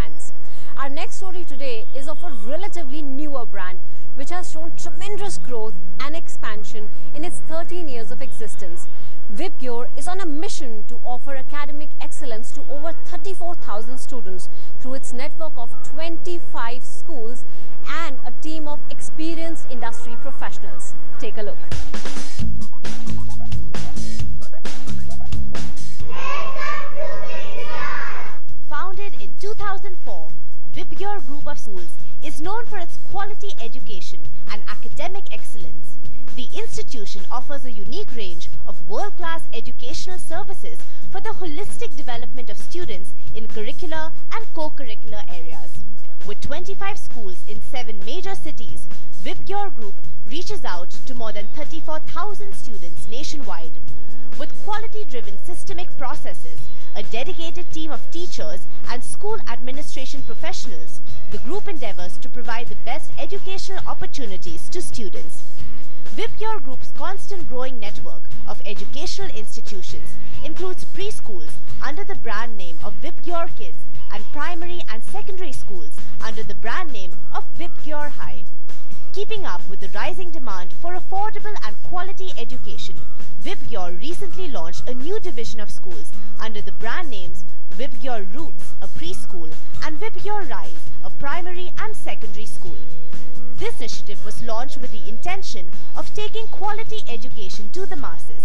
brands. Our next story today is of a relatively newer brand which has shown tremendous growth and expansion in its 13 years of existence. Vibgyor is on a mission to offer academic excellence to over 34,000 students through its network of 25 schools and a team of experienced industry professionals. Take a look. Founded in 2004, Vibgyor Group of Schools is known for its quality education and academic excellence. The institution offers a unique range of world-class educational services for the holistic development of students in curricular and co-curricular areas. With 25 schools in 7 major cities, Vibgyor Group reaches out to more than 34,000 students nationwide. With quality-driven systemic processes, a dedicated team of teachers and school administration professionals, the group endeavors to provide the best educational opportunities to students. Vibgyor Group's constant growing network of educational institutions includes preschools under the brand name of Vibgyor Kids and primary and secondary schools under the brand name of Vibgyor High. Keeping up with the rising demand for affordable and quality education, Vibgyor recently launched a new division of schools under the brand names Vibgyor Roots, a preschool, and Vibgyor Rise, a primary and secondary school. This initiative was launched with the intention of taking quality education to the masses.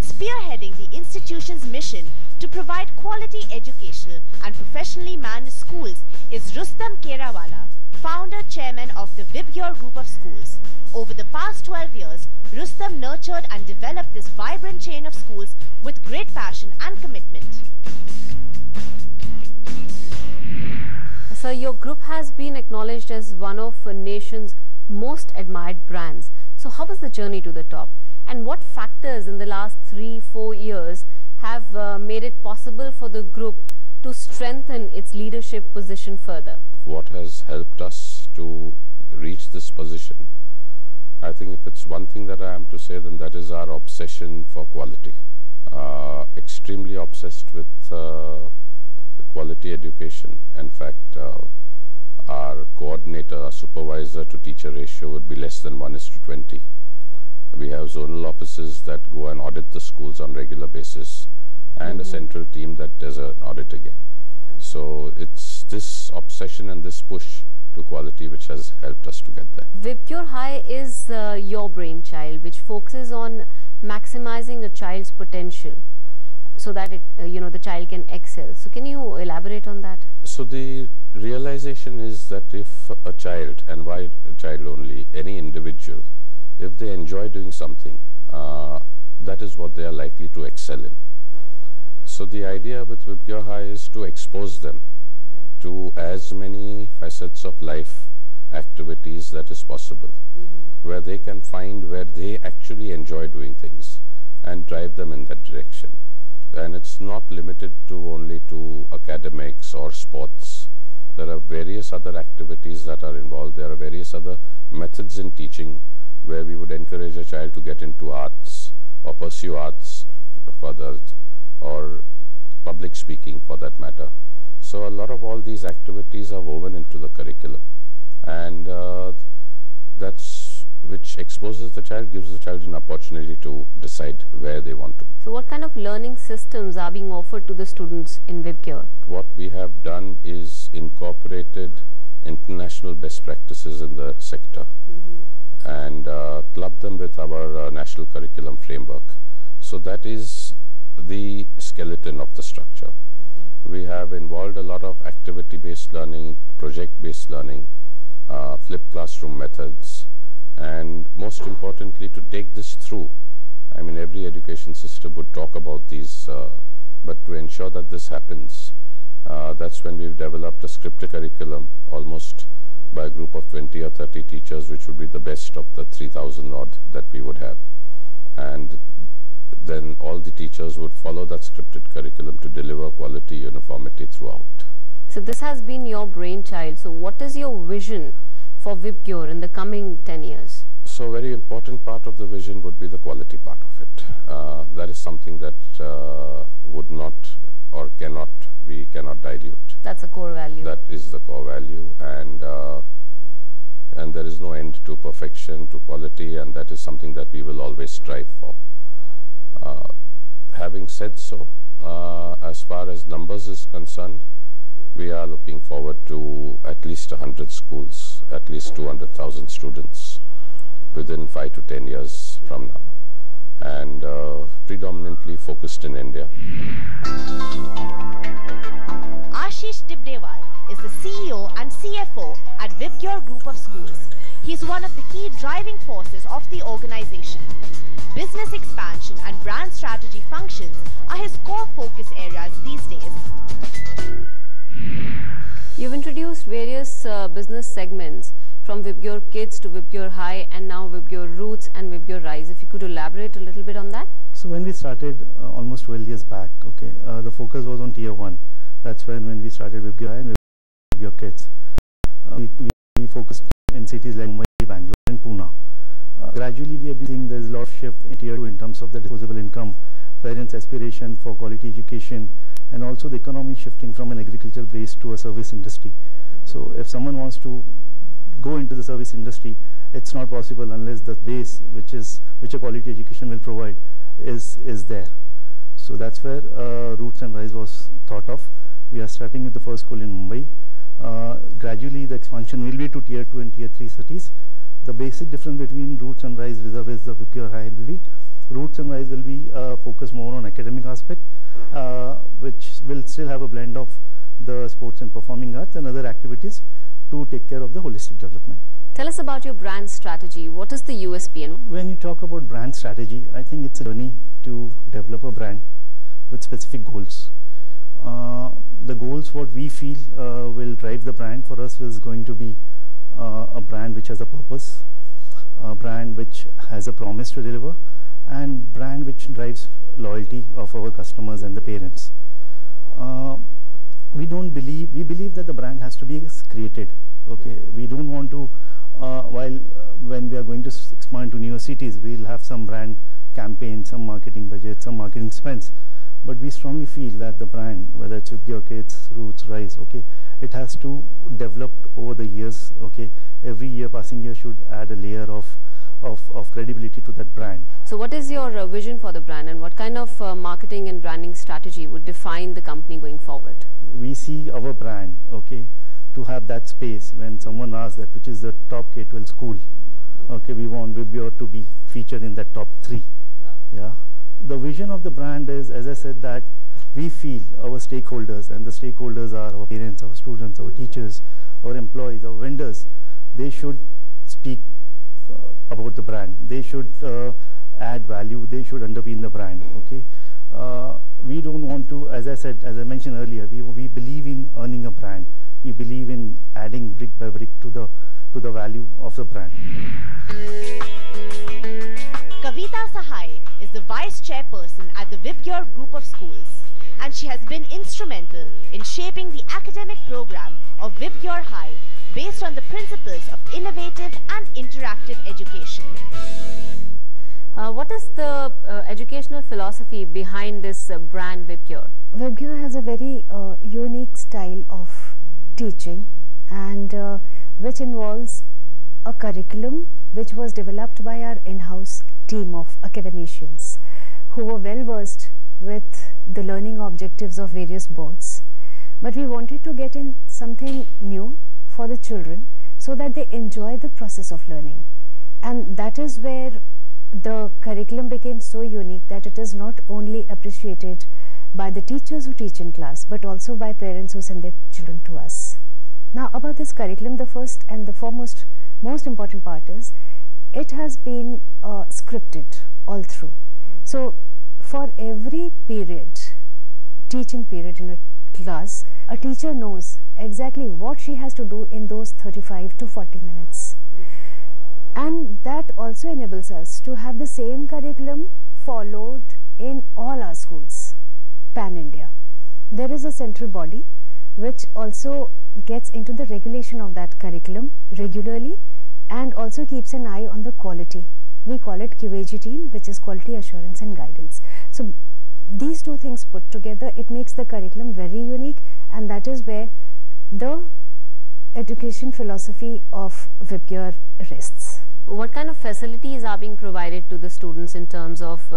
Spearheading the institution's mission to provide quality educational and professionally managed schools is Rustam Kerawala, founder-chairman of the Vibgyor Group of Schools. Over the past 12 years, Rustam nurtured and developed this vibrant chain of schools with great passion and commitment. Sir, your group has been acknowledged as one of a nation's most admired brands. So how was the journey to the top? And what factors in the last 3-4 years have made it possible for the group to strengthen its leadership position further? What has helped us to reach this position? I think if it's one thing that I am to say, then that is our obsession for quality. Extremely obsessed with quality education. In fact, our coordinator, our supervisor to teacher ratio would be less than 1:20. We have zonal offices that go and audit the schools on regular basis and a central team that does an audit again. So it's this obsession and this push to quality which has helped us to get there. Vibgyor High is your brainchild, which focuses on maximizing a child's potential so that the child can excel. So can you elaborate on that? So the realization is that if a child, and why a child only, any individual, if they enjoy doing something, that is what they are likely to excel in. So the idea with Vibgyor High is to expose them to as many facets of life activities that is possible, where they can find where they actually enjoy doing things and drive them in that direction. And it's not limited to only to academics or sports. There are various other activities that are involved. There are various other methods in teaching where we would encourage a child to get into arts or pursue arts further, or public speaking for that matter. So a lot of all these activities are woven into the curriculum, and that's which exposes the child, gives the child an opportunity to decide where they want to. So what kind of learning systems are being offered to the students in Vibgyor? What we have done is incorporated international best practices in the sector and clubbed them with our national curriculum framework. So that is the skeleton of the structure. We have involved a lot of activity-based learning, project-based learning, flipped classroom methods, and most importantly to take this through. I mean, every education system would talk about these, but to ensure that this happens, that's when we've developed a scripted curriculum almost by a group of 20 or 30 teachers, which would be the best of the 3,000 odd that we would have. And then all the teachers would follow that scripted curriculum to deliver quality uniformity throughout. So this has been your brainchild. So what is your vision for Vibgyor in the coming 10 years? So a very important part of the vision would be the quality part of it. That is something that would not or we cannot dilute. That's a core value. That is the core value, and there is no end to perfection, to quality, and that is something that we will always strive for. Having said so, as far as numbers is concerned, we are looking forward to at least 100 schools, at least 200,000 students within 5 to 10 years from now, and predominantly focused in India. Ashish Dibdewal is the CEO and CFO at Vibgyor Group of Schools. He is one of the key driving forces of the organization. Business expansion and brand strategy functions are his core focus areas these days. You've introduced various business segments from Vibgyor Kids to Vibgyor High and now Vibgyor Roots and Vibgyor Rise. If you could elaborate a little bit on that. So when we started almost 12 years back, okay, the focus was on Tier 1. That's when we started Vibgyor High and Vibgyor Kids. We focused in cities like Mumbai, Bangalore and Pune. Gradually we have been seeing there is a lot of shift in Tier 2 in terms of the disposable income, parents' aspiration for quality education, and also the economy shifting from an agricultural base to a service industry. So if someone wants to go into the service industry, it's not possible unless the base which a quality education will provide is there. So that's where Roots and Rise was thought of. We are starting with the first school in Mumbai. Gradually the expansion will be to Tier 2 and Tier 3 cities. The basic difference between Roots and Rise vis-a-vis the Vibgyor High will be Roots and Rise will be focused more on academic aspect, which will still have a blend of the sports and performing arts and other activities to take care of the holistic development. Tell us about your brand strategy. What is the USP? And when you talk about brand strategy, I think it's a journey to develop a brand with specific goals. The goals what we feel will drive the brand for us is going to be a brand which has a purpose, a brand which has a promise to deliver, and brand which drives loyalty of our customers and the parents. We believe that the brand has to be created. Okay, we don't want to when we are going to expand to newer cities, we'll have some brand campaign, some marketing budget, some marketing expense. But we strongly feel that the brand, whether it's Vibgyor Kids, Roots, Rise, okay, it has to develop over the years. Okay, every year, passing year should add a layer of credibility to that brand. So what is your vision for the brand, and what kind of marketing and branding strategy would define the company going forward? We see our brand, okay, to have that space when someone asks that which is the top K-12 school. Okay, we want Vibgyor to be featured in the top 3. Yeah. The vision of the brand is, as I said, that we feel our stakeholders, and the stakeholders are our parents, our students, our teachers, our employees, our vendors. They should speak about the brand. They should add value. They should underpin the brand. Okay. We don't want to, as I mentioned earlier, we believe in earning a brand. We believe in adding brick by brick to the value of the brand. Kavita Sahai is the Vice Chairperson at the Vibgyor Group of Schools, and she has been instrumental in shaping the academic program of Vibgyor High based on the principles of innovative and interactive education. What is the educational philosophy behind this brand Vibgyor? Vibgyor has a very unique style of teaching, and which involves a curriculum which was developed by our in-house team of academicians who were well versed with the learning objectives of various boards. But we wanted to get in something new for the children so that they enjoy the process of learning. And that is where the curriculum became so unique that it is not only appreciated by the teachers who teach in class, but also by parents who send their children to us. Now, about this curriculum, the first and the foremost, most important part is it has been scripted all through. So, for every period, teaching period in a class, a teacher knows exactly what she has to do in those 35 to 40 minutes. And that also enables us to have the same curriculum followed in all our schools, pan-India. There is a central body which also gets into the regulation of that curriculum regularly and also keeps an eye on the quality. We call it QAG team, which is Quality Assurance and Guidance. So these two things put together, it makes the curriculum very unique, and that is where the education philosophy of Vibgyor rests. What kind of facilities are being provided to the students in terms of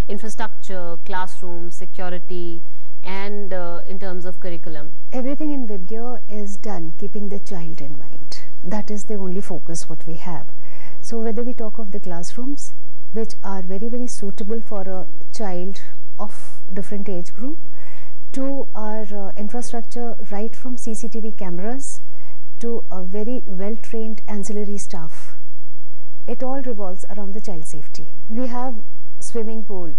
infrastructure, classroom, security, and in terms of curriculum? Everything in Vibgyor is done keeping the child in mind. That is the only focus what we have. So whether we talk of the classrooms, which are very, very suitable for a child of different age group, to our infrastructure right from CCTV cameras to a very well-trained ancillary staff, it all revolves around the child safety. We have swimming pool,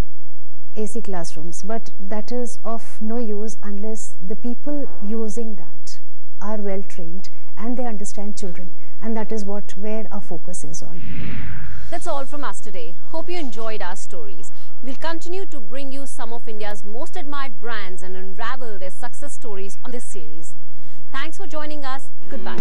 AC classrooms, but that is of no use unless the people using that are well trained and they understand children, and that is where our focus is on. That's all from us today. Hope you enjoyed our stories. We'll continue to bring you some of India's most admired brands and unravel their success stories on this series. Thanks for joining us. Goodbye.